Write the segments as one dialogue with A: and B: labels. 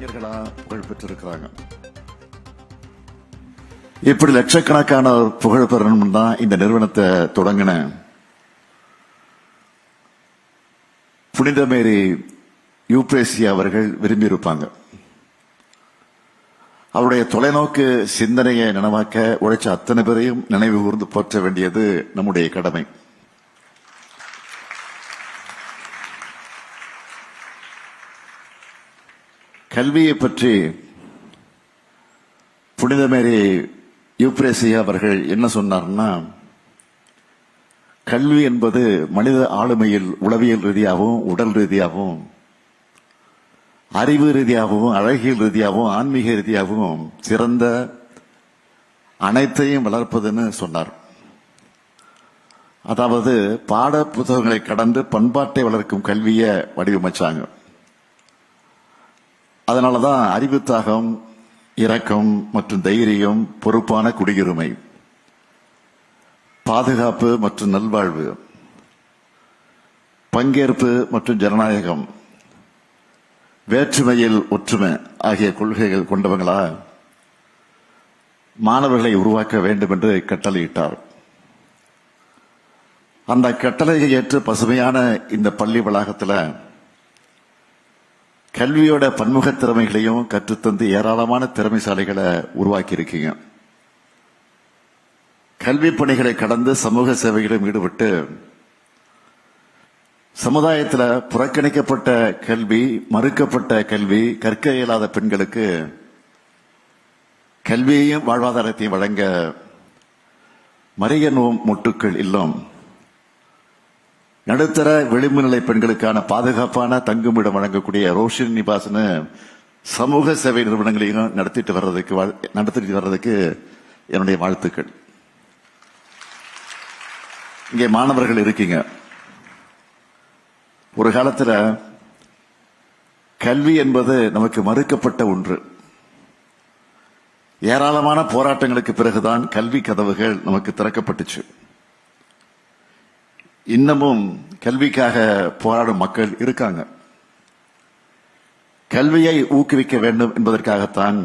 A: கலைஞர்களா புகழ் பெற்றிருக்கிறாங்க. இப்படி லட்சக்கணக்கான புகழ் பெறணும் தான் இந்த நிறுவனத்தை தொடங்கின புனித மேரி யூப்ரேசியா அவர்கள் விரும்பியிருப்பாங்க. அவருடைய தொலைநோக்கு சிந்தனையை நனவாக்க உழைச்ச அத்தனை பேரையும் நினைவு கூர்ந்து போற்ற வேண்டியது நம்முடைய கடமை. கல்வியை பற்றி புனித மேரி யூப்ரேசியா அவர்கள் என்ன சொன்னார்னா, கல்வி என்பது மனித ஆளுமையில் உளவியல் ரீதியாகவும் உடல் ரீதியாகவும் அறிவு ரீதியாகவும் அழகியல் ரீதியாகவும் ஆன்மீக ரீதியாகவும் சிறந்த அனைத்தையும் வளர்ப்பதுன்னு சொன்னார். அதாவது பாட புத்தகங்களை கடந்து பண்பாட்டை வளர்க்கும் கல்வியை வடிவமைச்சாங்க. அதனாலதான் அறிவுத்தாகம், இரக்கம் மற்றும் தைரியம், பொறுப்பான குடியுரிமை, பாதுகாப்பு மற்றும் நல்வாழ்வு, பங்கேற்பு மற்றும் ஜனநாயகம், வேற்றுமையில் ஒற்றுமை ஆகிய கொள்கைகள் கொண்டவங்களா மாணவர்களை உருவாக்க வேண்டும் என்று கட்டளையிட்டார். அந்த கட்டளையை ஏற்று பசுமையான இந்த பள்ளி வளாகத்தில் கல்வியோட பன்முக திறமைகளையும் கற்றுத்தந்து ஏராளமான திறமைசாலிகளை உருவாக்கி இருக்கீங்க. கல்வி பணிகளை கடந்து சமூக சேவைகளிலும் ஈடுபட்டு சமுதாயத்தில் புறக்கணிக்கப்பட்ட கல்வி, மறுக்கப்பட்ட கல்வி, கற்க இயலாத பெண்களுக்கு கல்வியையும் வாழ்வாதாரத்தையும் வழங்க மரிய நோம் மொட்டுக்கள் இல்லம், நடுத்தர விளிம்பு நிலை பெண்களுக்கான பாதுகாப்பான தங்குமிடம் வழங்கக்கூடிய ரோஷன் நிபாஸ்னு சமூக சேவை நிறுவனங்களையும் நடத்திட்டு வர்றதுக்கு என்னுடைய வாழ்த்துக்கள். இங்கே மாணவர்கள் இருக்கீங்க. ஒரு காலத்தில் கல்வி என்பது நமக்கு மறுக்கப்பட்ட ஒன்று. ஏராளமான போராட்டங்களுக்கு பிறகுதான் கல்வி கதவுகள் நமக்கு திறக்கப்பட்டுச்சு. இன்னமும் கல்விக்காக போராடும் மக்கள் இருக்காங்க. கல்வியை ஊக்குவிக்க வேண்டும் என்பதற்காகத்தான்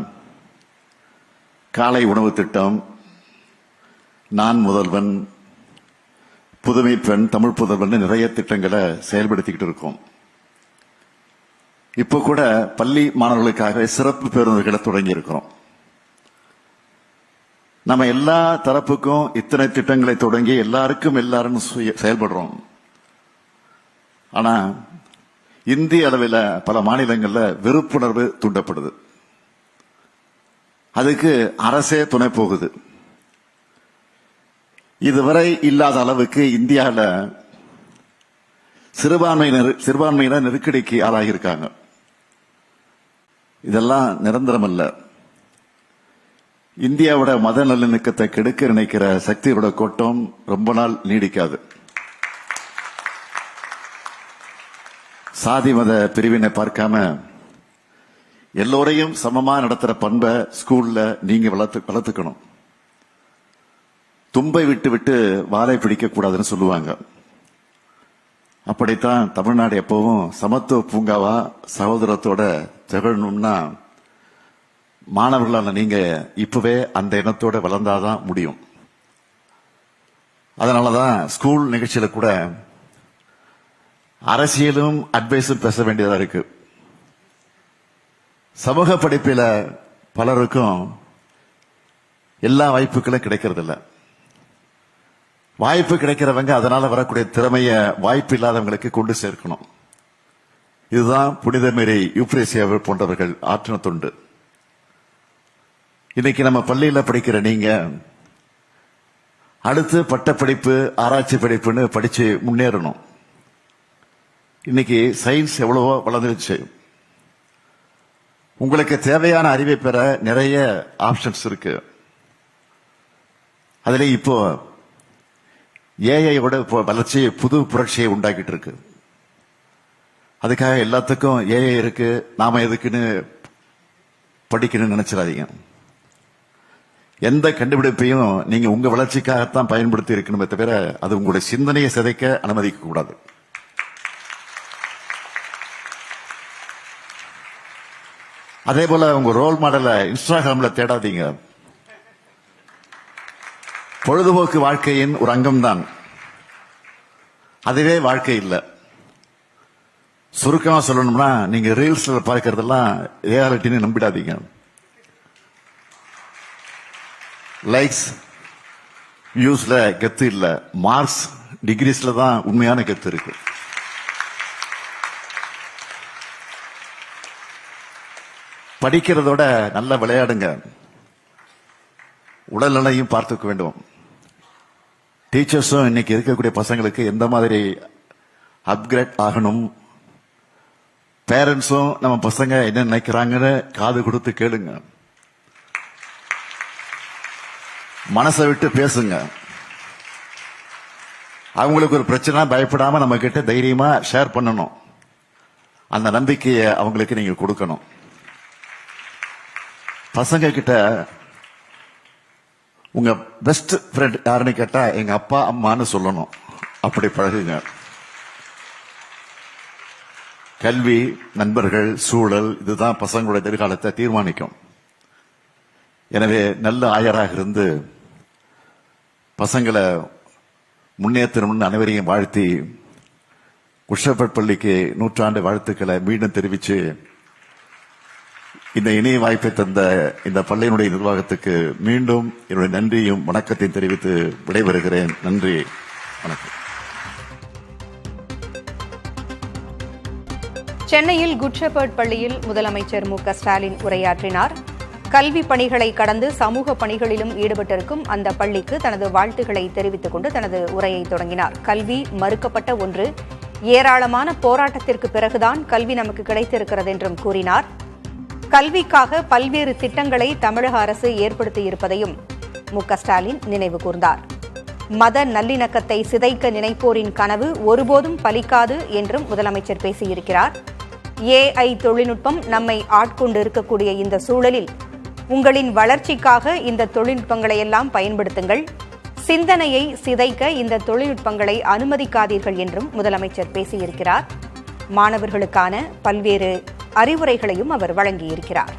A: காலை உணவு திட்டம், நான் முதல்வன், புதுமை பெண், தமிழ் புதல்வன் நிறைய திட்டங்களை செயல்படுத்திக்கிட்டு இருக்கோம். இப்போ கூட பள்ளி மாணவர்களுக்காக சிறப்பு பேருந்துகளை தொடங்கி இருக்கிறோம். நம்ம எல்லா தரப்புக்கும் இத்தனை திட்டங்களை தொடங்கி எல்லாருக்கும் எல்லாரும் செயல்படுறோம். ஆனா இந்திய அளவில் பல மாநிலங்களில் வெறுப்புணர்வு தூண்டப்படுது. அதுக்கு அரசே துணை போகுது. இதுவரை இல்லாத அளவுக்கு இந்தியாவில் சிறுபான்மையினர் நெருக்கடிக்கு ஆளாகியிருக்காங்க. இதெல்லாம் நிரந்தரம் அல்ல. இந்தியாவோட மத நல்லிணக்கத்தை கெடுக்க நினைக்கிற சக்தியோட கோட்டம் ரொம்ப நாள் நீடிக்காது. சாதி மத பிரிவினை பார்க்காம எல்லோரையும் சமமா நடத்துற பண்பை ஸ்கூல்ல நீங்க வளர்த்துக்கணும். தும்பை விட்டு விட்டு வாழை பிடிக்க கூடாதுன்னு சொல்லுவாங்க. அப்படித்தான் தமிழ்நாடு எப்பவும் சமத்துவ பூங்காவா சகோதரத்தோட திகழணும்னா மாணவர்களான நீங்க இப்பவே அந்த எண்ணத்தோட வளர்ந்தாதான் முடியும். அதனாலதான் ஸ்கூல் நிகழ்ச்சியில கூட அரசியலும் அட்வைஸும் பேச வேண்டியதா இருக்கு. சமூக படிப்பில பலருக்கும் எல்லா வாய்ப்புகளும் கிடைக்கிறது இல்ல. வாய்ப்பு கிடைக்கிறவங்க அதனால வரக்கூடிய திறமைய வாய்ப்பு இல்லாதவங்களுக்கு கொண்டு சேர்க்கணும். இதுதான் புனித மேரி யூப்ரேசியா போன்றவர்கள் ஆற்றின தொண்டு. இன்னைக்கு நம்ம பள்ளியில படிக்கிற நீங்க அடுத்து பட்டப்படிப்பு, ஆராய்ச்சி படிப்புன்னு படிச்சு முன்னேறணும். இன்னைக்கு சயின்ஸ் எவ்வளவோ வளர்ந்துருச்சு. உங்களுக்கு தேவையான அறிவை பெற நிறைய ஆப்ஷன்ஸ் இருக்கு. அதுல இப்போ ஏஐயோட வளர்ச்சி புது புரட்சியை உண்டாக்கிட்டு இருக்கு. அதுக்காக எல்லாத்துக்கும் ஏஐ இருக்கு, நாம எதுக்குன்னு படிக்கணும்னு நினைச்சிடாதீங்க. எந்த கண்டுபிடிப்பையும் நீங்க உங்க வளர்ச்சிக்காகத்தான் பயன்படுத்தி இருக்கணுமே தவிர அது உங்களுடைய சிந்தனையை சிதைக்க அனுமதிக்க கூடாது. அதே போல உங்க ரோல் மாடலை இன்ஸ்டாகிராம்ல தேடாதீங்க. பொழுதுபோக்கு வாழ்க்கையின் ஒரு அங்கம்தான், அதுவே வாழ்க்கை இல்லை. சுருக்கமா சொல்லணும்னா, நீங்க ரீல்ஸ்ல பார்க்கறதெல்லாம் ரியாலிட்டின்னு நம்பிடாதீங்க. லைக்ஸ் வியூஸ்ல கெத்து இல்ல, மார்க்ஸ் டிகிரிஸ்ல தான் உண்மையான கெத்து இருக்கு. படிக்கிறதோட நல்ல விளையாடுங்க, உடல்நலையும் பார்த்துக்க வேண்டும். டீச்சர்ஸும் இன்னைக்கு இருக்கக்கூடிய பசங்களுக்கு எந்த மாதிரி அப்கிரேட் ஆகணும், பேரண்ட்ஸும் நம்ம பசங்க என்ன நினைக்கிறாங்கன்னு காது கொடுத்து கேளுங்க, மனசை விட்டு பேசுங்க. அவங்களுக்கு ஒரு பிரச்சனை பயப்படாம நம்ம கிட்ட தைரியமா ஷேர் பண்ணணும். அந்த நம்பிக்கையை அவங்களுக்கு நீங்க கொடுக்கணும். பசங்க கிட்ட உங்க பெஸ்ட் ஃப்ரெண்ட் யாருன்னு கேட்டா எங்க அப்பா அம்மான்னு சொல்லணும். அப்படி பழகுங்க. கல்வி, நண்பர்கள், சூழல் இதுதான் பசங்களுடைய எதிர்காலத்தை தீர்மானிக்கும். எனவே நல்ல ஆயராக இருந்து பசங்களை முன்னேற்றணும்னு அனைவரையும் வாழ்த்தி, குஷப்பட் பள்ளிக்கு 100 ஆண்டு வாழ்த்துக்களை மீண்டும் தெரிவித்து, இந்த இணைய வாய்ப்பை தந்த இந்த பள்ளியினுடைய நிர்வாகத்துக்கு மீண்டும் என்னுடைய நன்றியும் வணக்கத்தையும் தெரிவித்து விடைபெறுகிறேன். நன்றி, வணக்கம்.
B: சென்னையில் குட் ஷெப்பர்ட் பள்ளியில் முதலமைச்சர் மு.க. ஸ்டாலின் உரையாற்றினார். கல்வி பணிகளை கடந்து சமூக பணிகளிலும் ஈடுபட்டிருக்கும் அந்த பள்ளிக்கு தனது வாழ்த்துக்களை தெரிவித்துக் கொண்டு தனது உரையை தொடங்கினார். கல்வி மறுக்கப்பட்ட ஒன்று, ஏராளமான போராட்டத்திற்கு பிறகுதான் கல்வி நமக்கு கிடைத்திருக்கிறது என்றும் கூறினார். கல்விக்காக பல்வேறு திட்டங்களை தமிழக அரசு ஏற்படுத்தியிருப்பதையும் மு.க. ஸ்டாலின் நினைவு கூர்ந்தார். மத நல்லிணக்கத்தை சிதைக்க நினைப்போரின் கனவு ஒருபோதும் பலிக்காது என்றும் முதலமைச்சர் பேசியிருக்கிறார். AI தொழில்நுட்பம் நம்மை ஆட்கொண்டு இருக்கக்கூடிய இந்த சூழலில் உங்களின் வளர்ச்சிக்காக இந்த தொழில்நுட்பங்களை எல்லாம் பயன்படுத்துங்கள், சிந்தனையை சிதைக்க இந்த தொழில்நுட்பங்களை அனுமதிக்காதீர்கள் என்றும் முதலமைச்சர் பேசியிருக்கிறார். மாணவர்களுக்கான பல்வேறு அறிவுரைகளையும் அவர் வழங்கியிருக்கிறார்.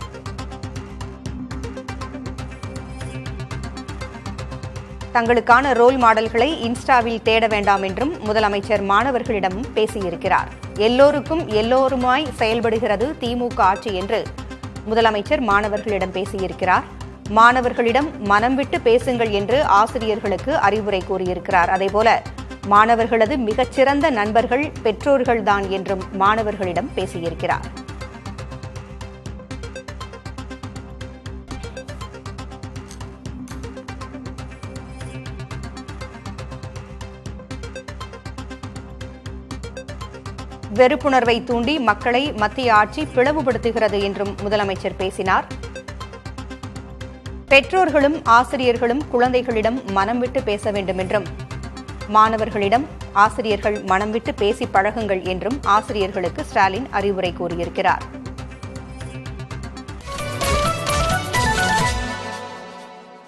B: தங்களுக்கான ரோல் மாடல்களை இன்ஸ்டாவில் தேட வேண்டாம் என்றும் முதலமைச்சர் மாணவர்களிடமும் பேசியிருக்கிறார். எல்லோருக்கும் எல்லோருமாய் செயல்படுகிறது திமுக ஆட்சி என்று முதலமைச்சர் மாணவர்களிடம் பேசியிருக்கிறார். மாணவர்களிடம் மனம் விட்டு பேசுங்கள் என்று ஆசிரியர்களுக்கு அறிவுரை கூறியிருக்கிறார். அதேபோல மாணவர்களது மிகச்சிறந்த நண்பர்கள் பெற்றோர்கள்தான் என்றும் மாணவர்களிடம் பேசியிருக்கிறார். வெறுப்புணர்வை தூண்டி மக்களை மத்திய ஆட்சி பிளவுபடுத்துகிறது என்றும் முதலமைச்சர் பேசினார். பெற்றோர்களும் ஆசிரியர்களும் குழந்தைகளிடம் மனம் விட்டு பேச வேண்டும் என்றும், மாணவர்களிடம் ஆசிரியர்கள் மனம் விட்டு பேசி பழகுங்கள் என்றும் ஆசிரியர்களுக்கு ஸ்டாலின் அறிவுரை கூறியிருக்கிறார்.